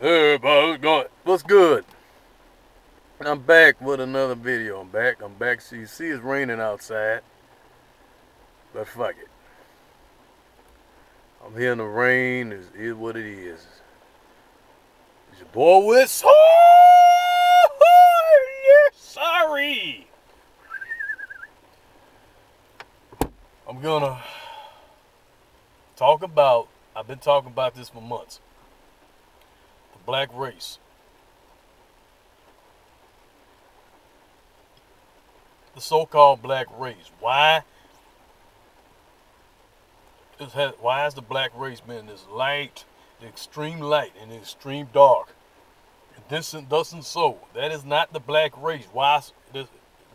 Hey everybody, what's going? What's good? I'm back with another video. I'm back. So you see it's raining outside, but fuck it. I'm here in the rain. Is what it is. It's your boy with yes, sorry. I'm gonna talk about. I've been talking about this for months. The black race. The so-called black race. Why has the black race been this light, the extreme light, and the extreme dark? This doesn't so. That is not the black race. Why the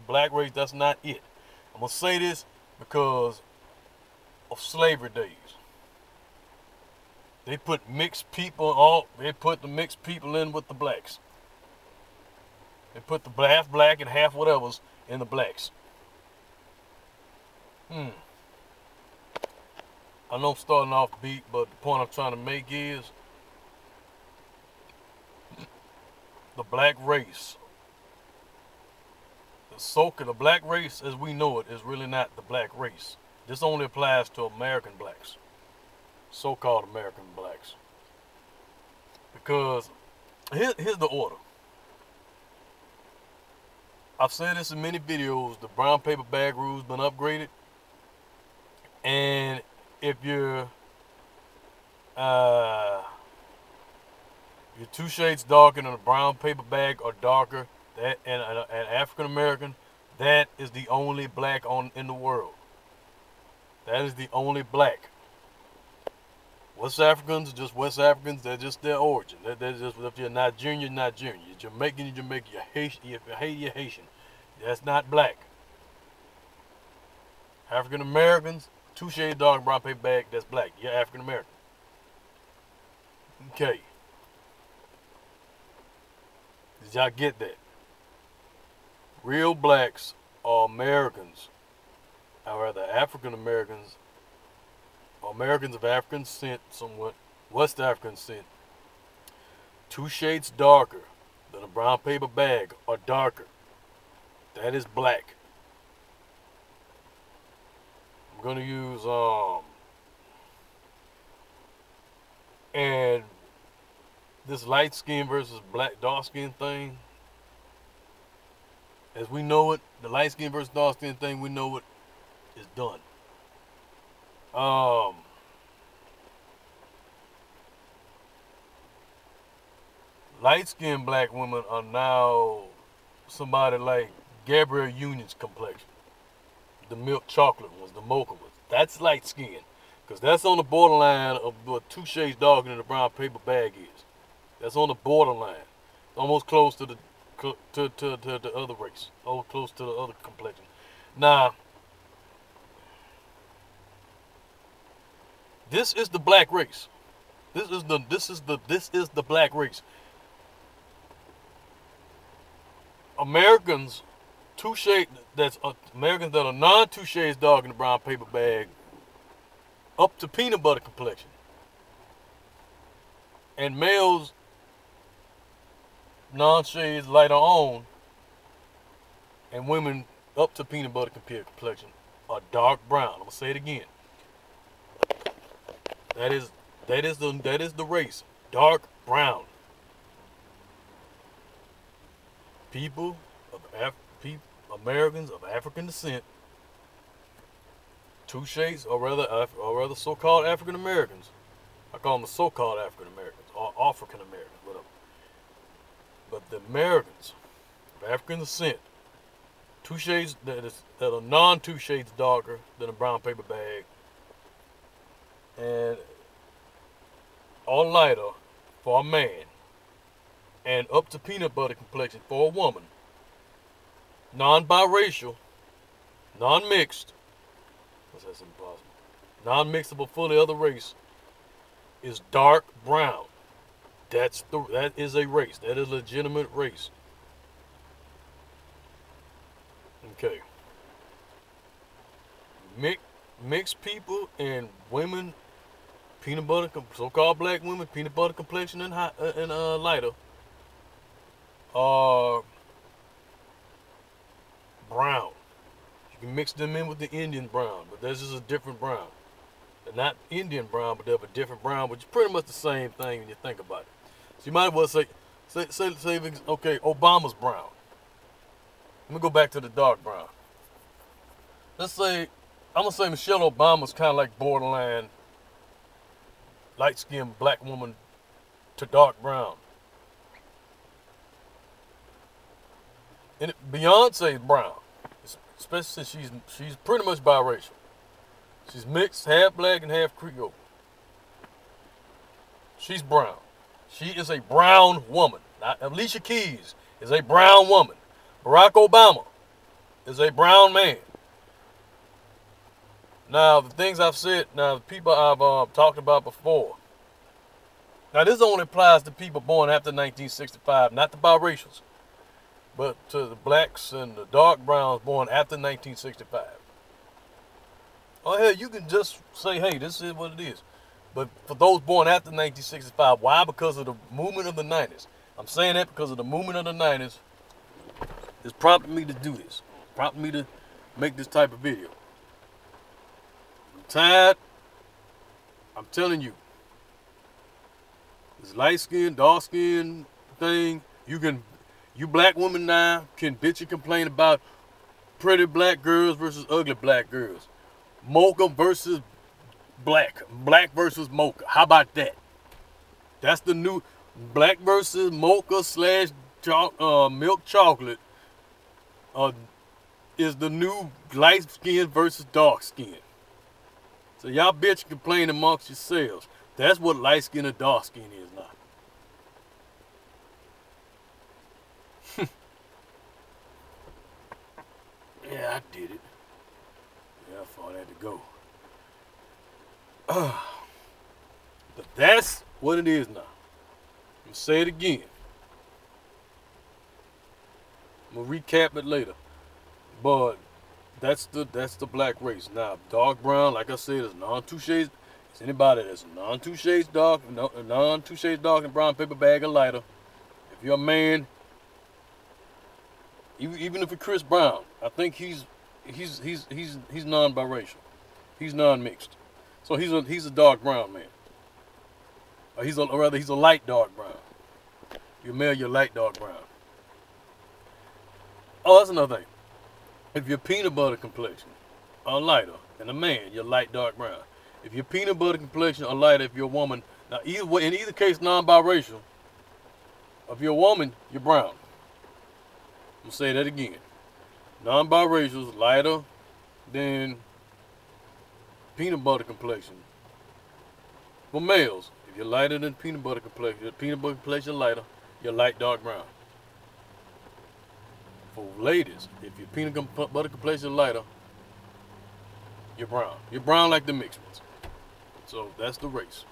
black race? That's not it. I'm gonna say this because of slavery days. They put mixed people on. They put the mixed people in with the blacks. They put the half black and half whatever's in the blacks. I know I'm starting off beat, but the point I'm trying to make is the black race. The black race as we know it is really not the black race. This only applies to American blacks, so-called American blacks. Because here's the order. I've said this in many videos. The brown paper bag rule's been upgraded, and if uh, you're 2 shades darker than a brown paper bag or darker, that and an African American, that is the only black in the world. That is the only black. West Africans are just West Africans. They're just their origin. They're just, if you're Nigerian, you're Nigerian. You're Jamaican, you're Jamaican. You're Haitian, you're Haitian. That's not black. African Americans, 2 shades dark, brown paper bag, that's black. You're African American. Okay. Did y'all get that? Real blacks are Americans, or rather African Americans, or Americans of African descent, somewhat West African descent, 2 shades darker than a brown paper bag or darker. That is black. I'm gonna use and this light skin versus black dark skin thing. As we know it, the light skin versus dark skin thing, we know it is done. Light skinned black women are now somebody like Gabrielle Union's complexion. The milk chocolate ones, the mocha ones. That's light skin. Because that's on the borderline of what 2 shades darker than the brown paper bag is. That's on the borderline. Almost close to the other race. Almost close to the other complexion. Now, this is the black race. This is the black race. Americans, Americans that are non 2 shades dark in the brown paper bag, up to peanut butter complexion, and males non-shades lighter on, and women up to peanut butter complexion are dark brown. I'm gonna say it again. That is the race, dark brown. People of Americans of African descent, 2 shades, or rather so-called African Americans. I call them the so-called African Americans or African Americans, whatever. But the Americans of African descent, 2 shades that are non 2 shades darker than a brown paper bag, and or lighter for a man, and up to peanut butter complexion for a woman, non-biracial, non-mixed, because that's impossible, non-mixable for the other race, is dark brown. That is a race. That is a legitimate race. Okay. Mixed people and women peanut butter, so-called black women, peanut butter complexion and lighter, are brown. You can mix them in with the Indian brown, but this is a different brown. They're not Indian brown, but they're a different brown, which is pretty much the same thing when you think about it. So you might as well say, okay, Obama's brown. Let me go back to the dark brown. Let's say, I'm gonna say Michelle Obama's kind of like borderline light-skinned black woman to dark brown. And Beyonce's brown, especially since she's pretty much biracial. She's mixed, half black and half Creole. She's brown. She is a brown woman. Now, Alicia Keys is a brown woman. Barack Obama is a brown man. Now, the things I've said, the people I've talked about before. Now, this only applies to people born after 1965, not the biracials, but to the blacks and the dark browns born after 1965. Oh, hell, you can just say, hey, this is what it is. But for those born after 1965, why? Because of the movement of the 90s. I'm saying that because of the movement of the 90s is prompting me to do this. Prompting me to make this type of video. I'm tired. I'm telling you. This light skin, dark skin thing, you black women now can bitch and complain about pretty black girls versus ugly black girls. Mocha versus black. Black versus mocha. How about that? That's the new black versus mocha slash milk chocolate is the new light skin versus dark skin. So y'all bitch and complain amongst yourselves. That's what light skin and dark skin is now. Yeah, I did it. Yeah, I thought I had to go. But that's what it is now. I'm gonna say it again. I'm gonna recap it later. But that's the black race. Now, dark brown, like I said, is non-two shades. It's anybody that's non-two shades dark, non-two shades dark and brown paper bag or lighter. If you're a man, even if it's Chris Brown, I think he's non-biracial. He's non-mixed. So he's a dark brown man. Or he's a light dark brown. You're male, you're light dark brown. Oh, that's another thing. If you're peanut butter complexion or lighter, and a man, you're light dark brown. If you're peanut butter complexion or lighter, if you're a woman, now in either case non-biracial, if you're a woman, you're brown. I'm gonna say that again. Non-biracials, lighter than peanut butter complexion. For males, if you're lighter than peanut butter complexion lighter, you're light dark brown. For ladies, if you're peanut butter complexion lighter, you're brown. You're brown like the mixed ones. So that's the race.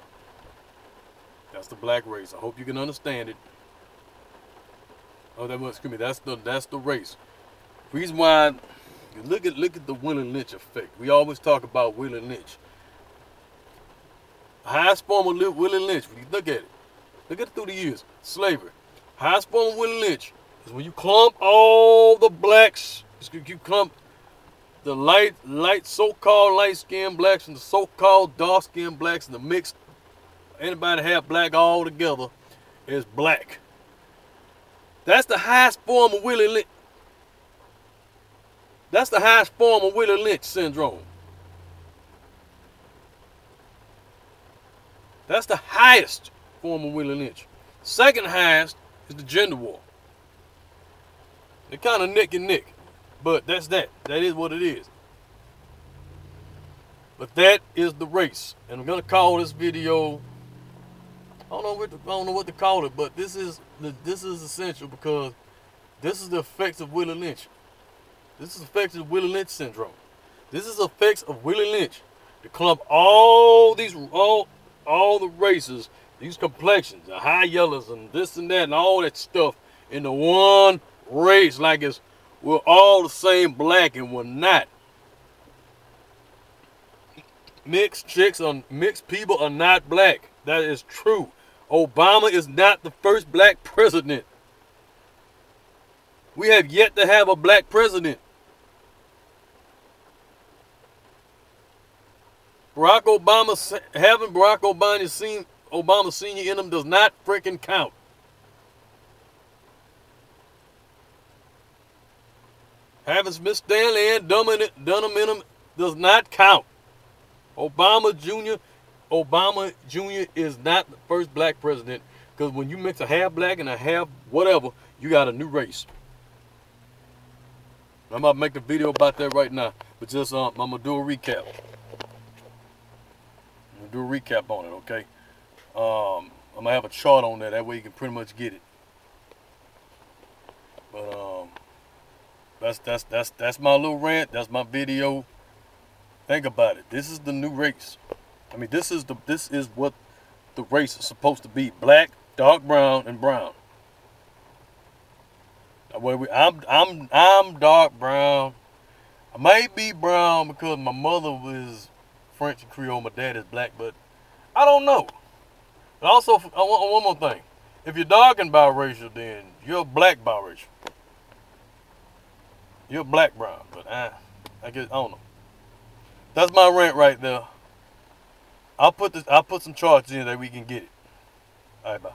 That's the black race. I hope you can understand it. Oh, that's the race. Reason why, look at the Willie Lynch effect. We always talk about Willie Lynch. The highest form of Willie Lynch, when you look at it through the years, slavery. Highest form of Willie Lynch is when you clump all the blacks, you clump the light so-called light-skinned blacks and the so-called dark-skinned blacks and the mixed, anybody have black all together is black. That's the highest form of Willie Lynch. That's the highest form of Willie Lynch syndrome. That's the highest form of Willie Lynch. Second highest is the gender war. They're kind of neck and neck, but that's that. That is what it is. But that is the race, and I'm gonna call this video. I don't know what to call it, but this is essential because this is the effects of Willie Lynch. This is the effects of Willie Lynch syndrome. This is the effects of Willie Lynch to clump all the races, these complexions, the high yellows and this and that and all that stuff into one race like we're all the same black and we're not. mixed people are not black. That is true. Obama is not the first black president. We have yet to have a black president. Having Barack Obama Senior in him does not freaking count. Having Smith Stanley and Dunham in him does not count. Obama Jr. is not the first black president, because when you mix a half black and a half whatever, you got a new race. I'm about to make a video about that right now, but just I'm gonna do a recap. I'm gonna do a recap on it, okay? I'm gonna have a chart on that. That way you can pretty much get it. But that's my little rant. That's my video. Think about it. This is the new race. I mean, this is what the race is supposed to be: black, dark brown, and brown. I'm dark brown. I might be brown because my mother was French and Creole. My dad is black, but I don't know. And also, I want one more thing. If you're dark and biracial, then you're black biracial. You're black brown, but I guess I don't know. That's my rant right there. I'll put some charts in that we can get it. All right, bye.